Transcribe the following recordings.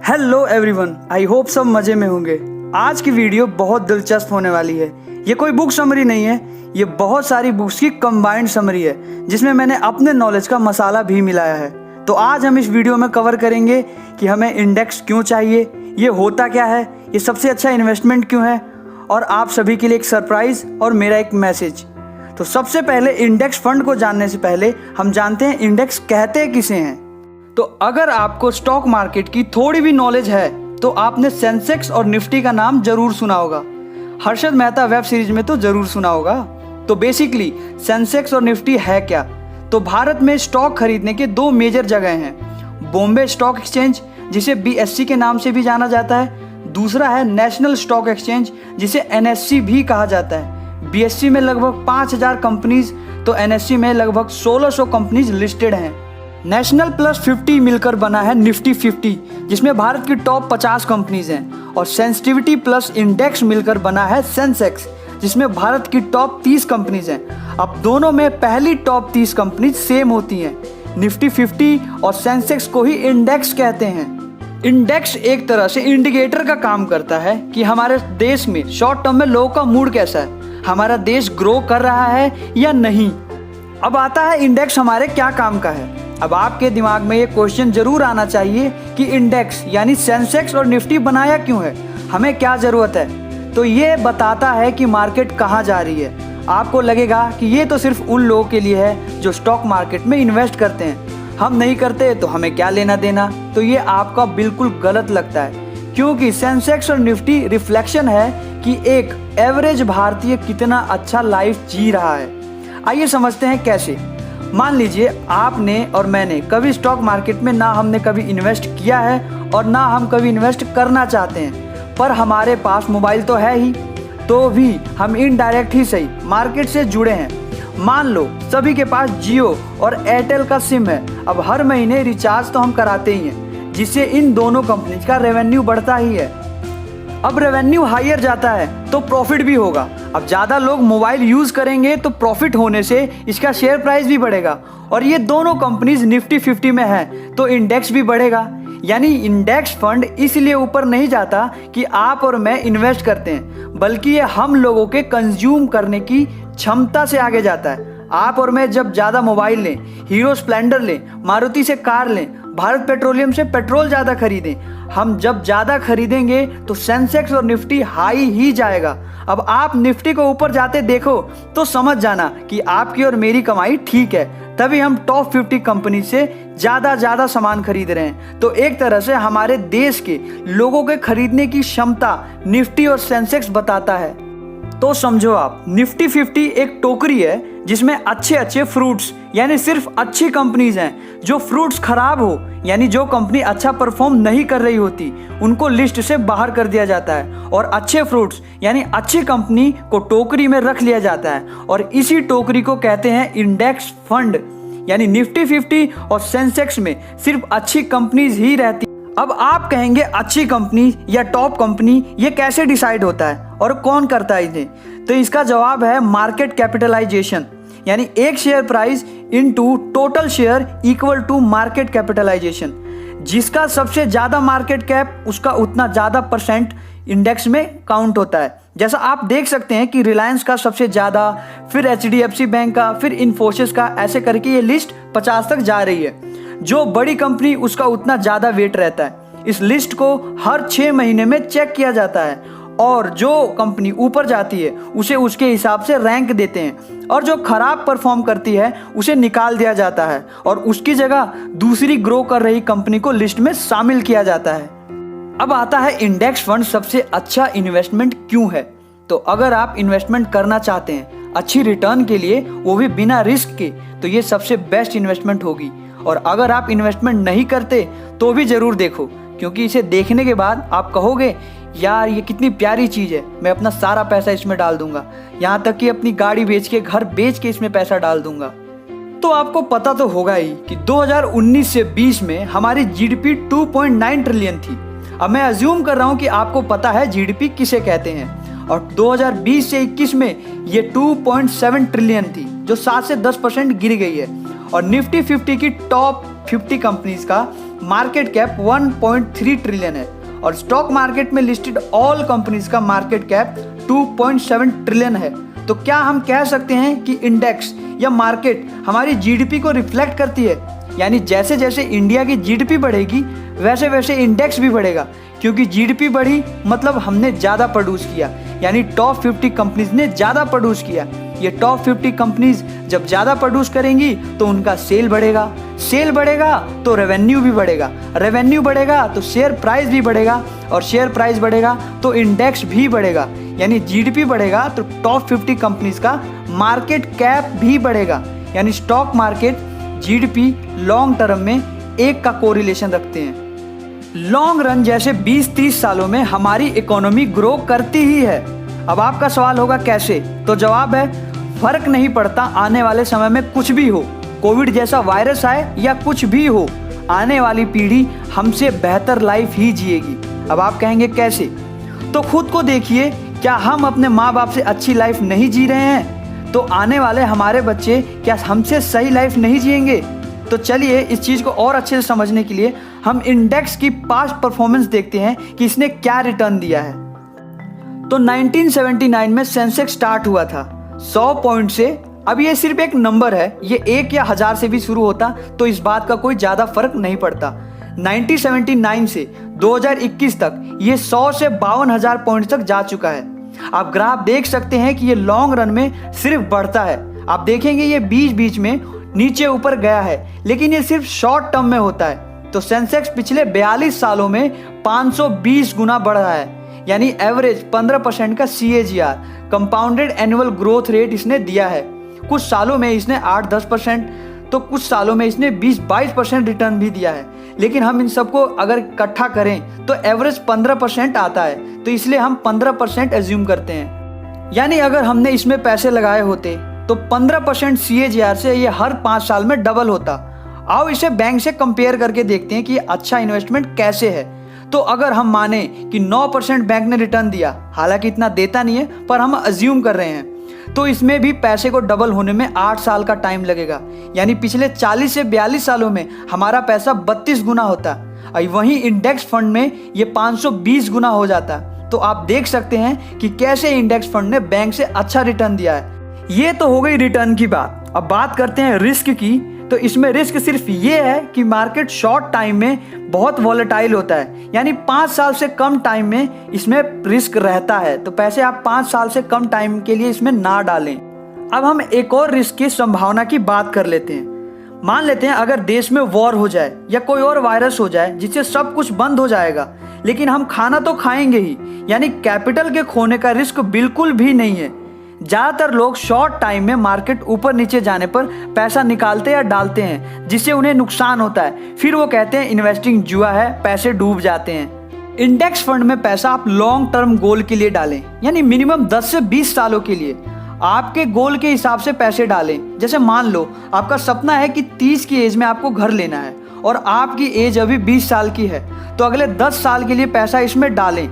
Hello everyone, I hope सब मज़े में होंगे। आज की वीडियो बहुत दिलचस्प होने वाली है। ये कोई बुक समरी नहीं है, ये बहुत सारी बुक्स की कंबाइंड समरी है जिसमें मैंने अपने नॉलेज का मसाला भी मिलाया है। तो आज हम इस वीडियो में कवर करेंगे कि हमें इंडेक्स क्यों चाहिए, ये होता क्या है, ये सबसे अच्छा इन्वेस्टमेंट क्यों है, और आप सभी के लिए एक सरप्राइज और मेरा एक मैसेज। तो सबसे पहले इंडेक्स फंड को जानने से पहले हम जानते हैं इंडेक्स कहते किसे हैं। तो अगर आपको स्टॉक मार्केट की थोड़ी भी नॉलेज है तो आपने सेंसेक्स और निफ्टी का नाम जरूर सुना होगा। हर्षद मेहता वेब सीरीज में तो जरूर सुना होगा। तो बेसिकली सेंसेक्स और निफ्टी है क्या? तो भारत में स्टॉक खरीदने के दो मेजर जगह हैं। बॉम्बे स्टॉक एक्सचेंज, जिसे BSE के नाम से भी जाना जाता है। दूसरा है नेशनल स्टॉक एक्सचेंज, जिसे NSE भी कहा जाता है। BSE में लगभग 5000 कंपनीज, तो NSE में लगभग 1600 कंपनीज लिस्टेड हैं। नेशनल प्लस 50 मिलकर बना है निफ्टी 50, जिसमें भारत की टॉप 50 कंपनीज हैं। और सेंसिटिविटी प्लस इंडेक्स मिलकर बना है सेंसेक्स, जिसमें भारत की टॉप 30 कंपनीज हैं। अब दोनों में पहली टॉप 30 कंपनीज सेम होती हैं। निफ्टी 50 और सेंसेक्स को ही इंडेक्स कहते हैं। इंडेक्स एक तरह से इंडिकेटर का काम करता है कि हमारे देश में शॉर्ट टर्म में लोगों का मूड कैसा है, हमारा देश ग्रो कर रहा है या नहीं। अब आता है इंडेक्स हमारे क्या काम का है। अब आपके दिमाग में ये क्वेश्चन जरूर आना चाहिए कि इंडेक्स यानी सेंसेक्स और निफ्टी बनाया क्यों है, हमें क्या ज़रूरत है। तो ये बताता है कि मार्केट कहाँ जा रही है। आपको लगेगा कि ये तो सिर्फ उन लोगों के लिए है जो स्टॉक मार्केट में इन्वेस्ट करते हैं, हम नहीं करते तो हमें क्या लेना देना। तो ये आपका बिल्कुल गलत लगता है, क्योंकि सेंसेक्स और निफ्टी रिफ्लेक्शन है कि एक एवरेज भारतीय कितना अच्छा लाइफ जी रहा है। आइए समझते हैं कैसे। मान लीजिए आपने और मैंने कभी स्टॉक मार्केट में ना हमने कभी इन्वेस्ट किया है और ना हम कभी इन्वेस्ट करना चाहते हैं, पर हमारे पास मोबाइल तो है ही, तो भी हम इनडायरेक्ट ही सही मार्केट से जुड़े हैं। मान लो सभी के पास जियो और एयरटेल का सिम है। अब हर महीने रिचार्ज तो हम कराते ही हैं, जिससे इन दोनों कंपनीज का रेवेन्यू बढ़ता ही है। अब रेवेन्यू हायर जाता है तो प्रॉफिट भी होगा। अब ज़्यादा लोग मोबाइल यूज़ करेंगे तो प्रॉफिट होने से इसका शेयर प्राइस भी बढ़ेगा, और ये दोनों कंपनीज निफ्टी 50 में है तो इंडेक्स भी बढ़ेगा। यानी इंडेक्स फंड इसलिए ऊपर नहीं जाता कि आप और मैं इन्वेस्ट करते हैं, बल्कि ये हम लोगों के कंज्यूम करने की क्षमता से आगे जाता है। आप और मैं जब ज़्यादा मोबाइल लें, हीरो स्प्लेंडर लें, मारुति से कार लें, भारत पेट्रोलियम से पेट्रोल ज़्यादा खरीदें, हम जब ज़्यादा खरीदेंगे तो सेंसेक्स और निफ्टी हाई ही जाएगा। अब आप निफ्टी को ऊपर जाते देखो तो समझ जाना कि आपकी और मेरी कमाई ठीक है, तभी हम टॉप 50 कंपनी से ज़्यादा सामान खरीद रहे हैं। तो एक तरह से हमारे देश के लोगों के खरीदने की क्षमता निफ्टी और सेंसेक्स बताता है। तो समझो आप, निफ्टी 50 एक टोकरी है जिसमें अच्छे फ्रूट्स यानी सिर्फ अच्छी कंपनीज हैं। जो फ्रूट्स खराब हो यानी जो कंपनी अच्छा परफॉर्म नहीं कर रही होती, उनको लिस्ट से बाहर कर दिया जाता है, और अच्छे फ्रूट्स यानी अच्छी कंपनी को टोकरी में रख लिया जाता है, और इसी टोकरी को कहते हैं इंडेक्स फंड। यानी निफ्टी 50 और सेंसेक्स में सिर्फ अच्छी कंपनीज ही रहती। अब आप कहेंगे अच्छी कंपनी या टॉप कंपनी ये कैसे डिसाइड होता है और कौन करता है इन्हें? तो इसका जवाब है मार्केट कैपिटलाइजेशन, यानी एक share price into total share equal to market capitalisation. जिसका सबसे ज़्यादा मार्केट कैप, उसका उतना ज़्यादा परसेंट इंडेक्स में काउंट होता है। जैसा आप देख सकते हैं कि रिलायंस का सबसे ज़्यादा, फिर HDFC बैंक का, फिर इन्फोसिस का, ऐसे करके ये लिस्ट 50 तक जा रही है। जो बड़ी कंपनी उसका उतना ज़्यादा वेट रहता है। इस लिस्ट को हर 6 महीने में चेक किया जाता है, और जो कंपनी ऊपर जाती है उसे उसके हिसाब से रैंक देते हैं, और जो खराब परफॉर्म करती है उसे निकाल दिया जाता है, और उसकी जगह दूसरी ग्रो कर रही कंपनी को लिस्ट में शामिल किया जाता है। अब आता है इंडेक्स फंड सबसे अच्छा इन्वेस्टमेंट क्यों है। तो अगर आप इन्वेस्टमेंट करना चाहते हैं अच्छी रिटर्न के लिए, वो भी बिना रिस्क के, तो ये सबसे बेस्ट इन्वेस्टमेंट होगी। और अगर आप इन्वेस्टमेंट नहीं करते तो भी ज़रूर देखो, क्योंकि इसे देखने के बाद आप कहोगे यार ये कितनी प्यारी चीज़ है, मैं अपना सारा पैसा इसमें डाल दूंगा, यहाँ तक कि अपनी गाड़ी बेच के, घर बेच के इसमें पैसा डाल दूंगा। तो आपको पता तो होगा ही कि 2019 से 20 में हमारी GDP 2.9 ट्रिलियन थी। अब मैं अज्यूम कर रहा हूँ कि आपको पता है GDP किसे कहते हैं, और 2020 से 21 में ये 2.7 ट्रिलियन थी, जो 7 से 10% गिर गई है। और निफ्टी 50 की टॉप 50 कंपनीज का मार्केट कैप 1.3 ट्रिलियन है और स्टॉक मार्केट में लिस्टेड ऑल कंपनीज का मार्केट कैप 2.7 ट्रिलियन है। तो क्या हम कह सकते हैं कि इंडेक्स या मार्केट हमारी जीडीपी को रिफ्लेक्ट करती है? यानी जैसे जैसे इंडिया की जीडीपी बढ़ेगी वैसे वैसे इंडेक्स भी बढ़ेगा, क्योंकि जीडीपी बढ़ी मतलब हमने ज़्यादा प्रोड्यूस किया, यानी टॉप 50 कंपनीज ने ज़्यादा प्रोड्यूस किया। ये टॉप 50 कंपनीज जब ज़्यादा प्रोड्यूस करेंगी तो उनका सेल बढ़ेगा, सेल बढ़ेगा तो रेवेन्यू भी बढ़ेगा, रेवेन्यू बढ़ेगा तो शेयर प्राइस भी बढ़ेगा और शेयर प्राइस बढ़ेगा तो इंडेक्स भी बढ़ेगा। यानी जीडीपी बढ़ेगा तो टॉप 50 कंपनीज का मार्केट कैप भी बढ़ेगा। यानी stock market GDP long term में एक का कोरिलेशन रखते हैं। लॉन्ग रन जैसे 20-30 सालों में हमारी इकोनॉमी ग्रो करती ही है। अब आपका सवाल होगा कैसे? तो जवाब है फर्क नहीं पड़ता आने वाले समय में कुछ भी हो, कोविड जैसा वायरस आए या कुछ भी हो, आने वाली पीढ़ी हमसे बेहतर लाइफ ही जिएगी। अब आप कहेंगे कैसे? तो खुद को देखिए, क्या हम अपने माँ बाप से अच्छी लाइफ नहीं जी रहे हैं? तो आने वाले हमारे बच्चे क्या हमसे सही लाइफ नहीं जिएंगे? तो चलिए इस चीज़ को और अच्छे से समझने के लिए हम इंडेक्स की पास्ट परफॉर्मेंस देखते हैं कि इसने क्या रिटर्न दिया है। तो 1979 में सेंसेक्स स्टार्ट हुआ था 100 पॉइंट से। अब ये सिर्फ एक नंबर है, ये 1 या 1000 से भी शुरू होता तो इस बात का कोई ज़्यादा फर्क नहीं पड़ता। 1979 से 2021 तक ये 100 से 52,000 पॉइंट तक जा चुका है। आप ग्राफ देख सकते हैं कि ये लॉन्ग रन में सिर्फ बढ़ता है। आप देखेंगे ये बीच बीच में नीचे ऊपर गया है, लेकिन ये सिर्फ शॉर्ट टर्म में होता है। तो सेंसेक्स पिछले 42 सालों में 520 गुना बढ़ रहा है, यानी एवरेज 15% का CAGR compounded annual growth rate इसने दिया है। कुछ सालों में इसने 8-10%, तो कुछ सालों में इसने 20-22% रिटर्न भी दिया है। लेकिन हम इन सबको अगर इकट्ठा करें तो एवरेज 15% आता है, तो इसलिए हम 15% एज्यूम करते हैं। यानी अगर हमने इसमें पैसे लगाए होते तो 15% CAGR से ये हर 5 साल में डबल होता। आओ इसे बैंक से कंपेयर करके देखते हैं कि अच्छा इन्वेस्टमेंट कैसे है। तो अगर हम माने कि 9% बैंक ने रिटर्न दिया, हालांकि इतना देता नहीं है पर हम अज्यूम कर रहे हैं, तो इसमें भी पैसे को डबल होने में 8 साल का टाइम लगेगा। यानी पिछले 40 से 42 सालों में हमारा पैसा 32 गुना होता। वहीं इंडेक्स फंड में ये 520 गुना हो जाता। तो आप देख सकते हैं कि कैसे इंडेक्स फंड ने बैंक से अच्छा रिटर्न दिया है। ये तो हो गई रिटर्न की बात। अब बात करते हैं रिस्क की। तो इसमें रिस्क सिर्फ ये है कि मार्केट शॉर्ट टाइम में बहुत वॉलेटाइल होता है, यानी 5 साल से कम टाइम में इसमें रिस्क रहता है। तो पैसे आप 5 साल से कम टाइम के लिए इसमें ना डालें। अब हम एक और रिस्क की संभावना की बात कर लेते हैं। मान लेते हैं अगर देश में वॉर हो जाए या कोई और वायरस हो जाए जिससे सब कुछ बंद हो जाएगा, लेकिन हम खाना तो खाएंगे ही, यानी कैपिटल के खोने का रिस्क बिल्कुल भी नहीं है। ज़्यादातर लोग शॉर्ट टाइम में मार्केट ऊपर नीचे जाने पर पैसा निकालते या डालते हैं, जिससे उन्हें नुकसान होता है। फिर वो कहते हैं इन्वेस्टिंग जुआ है, पैसे डूब जाते हैं। इंडेक्स फंड में पैसा आप लॉन्ग टर्म गोल के लिए डालें, यानी मिनिमम 10 से 20 सालों के लिए आपके गोल के हिसाब से पैसे डालें। जैसे मान लो आपका सपना है कि 30 की एज में आपको घर लेना है और आपकी एज अभी 20 साल की है, तो अगले 10 साल के लिए पैसा इसमें डालें,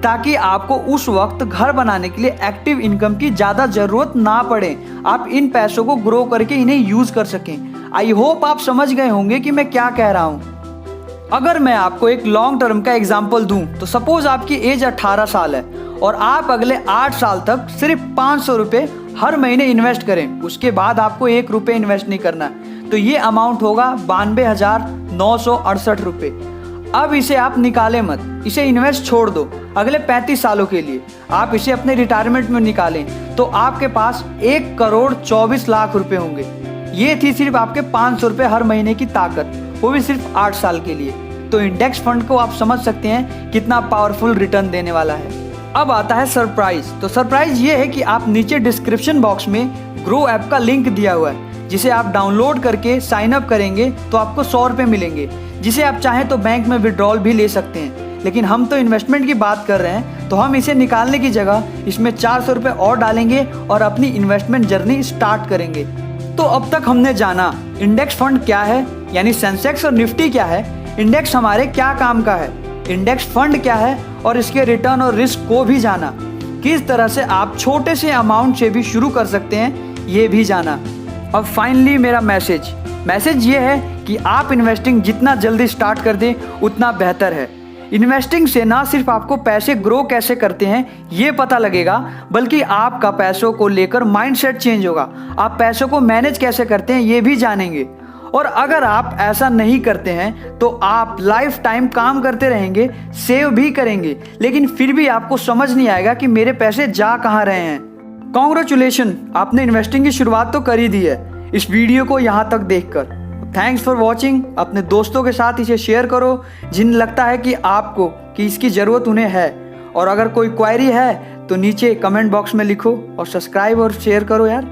ताकि आपको उस वक्त घर बनाने के लिए एक्टिव इनकम की ज़्यादा ज़रूरत ना पड़े। आप इन पैसों को ग्रो करके इन्हें यूज़ कर सकें। आई होप आप समझ गए होंगे कि मैं क्या कह रहा हूँ। अगर मैं आपको एक लॉन्ग टर्म का एग्जाम्पल दूँ, तो सपोज आपकी एज 18 साल है और आप अगले 8 साल तक सिर्फ 500 रुपये हर महीने इन्वेस्ट करें। उसके बाद आपको 1 रुपये इन्वेस्ट नहीं करना, तो ये अमाउंट होगा 92,968 रुपये। अब इसे आप निकालें मत, इसे इन्वेस्ट छोड़ दो अगले 35 सालों के लिए। आप इसे अपने रिटायरमेंट में निकालें तो आपके पास 1,24,00,000 रुपए होंगे। ये थी सिर्फ आपके 500 रुपये हर महीने की ताकत, वो भी सिर्फ 8 साल के लिए। तो इंडेक्स फंड को आप समझ सकते हैं कितना पावरफुल रिटर्न देने वाला है। अब आता है सरप्राइज। तो सरप्राइज ये है कि आप नीचे डिस्क्रिप्शन बॉक्स में ग्रो ऐप का लिंक दिया हुआ है, जिसे आप डाउनलोड करके साइन अप करेंगे तो आपको 100 रुपये मिलेंगे, जिसे आप चाहें तो बैंक में विड्रॉल भी ले सकते हैं। लेकिन हम तो इन्वेस्टमेंट की बात कर रहे हैं, तो हम इसे निकालने की जगह इसमें 400 रुपये और डालेंगे और अपनी इन्वेस्टमेंट जर्नी स्टार्ट करेंगे। तो अब तक हमने जाना इंडेक्स फंड क्या है, यानी सेंसेक्स और निफ्टी क्या है, इंडेक्स हमारे क्या काम का है, इंडेक्स फंड क्या है और इसके रिटर्न और रिस्क को भी जाना। किस तरह से आप छोटे से अमाउंट से भी शुरू कर सकते हैं ये भी जाना। अब फाइनली मेरा मैसेज ये है कि आप इन्वेस्टिंग जितना जल्दी स्टार्ट कर दें उतना बेहतर है। इन्वेस्टिंग से ना सिर्फ आपको पैसे ग्रो कैसे करते हैं ये पता लगेगा, बल्कि आपका पैसों को लेकर माइंडसेट चेंज होगा। आप पैसों को मैनेज कैसे करते हैं ये भी जानेंगे। और अगर आप ऐसा नहीं करते हैं तो आप लाइफ टाइम काम करते रहेंगे, सेव भी करेंगे, लेकिन फिर भी आपको समझ नहीं आएगा कि मेरे पैसे जा कहाँ रहे हैं। कॉन्ग्रेचुलेशन, आपने इन्वेस्टिंग की शुरुआत तो कर ही दी है इस वीडियो को यहाँ तक देखकर। Thanks for watching. अपने दोस्तों के साथ इसे शेयर करो जिन्हें लगता है कि इसकी ज़रूरत उन्हें है। और अगर कोई क्वेरी है तो नीचे कमेंट बॉक्स में लिखो और सब्सक्राइब और शेयर करो यार।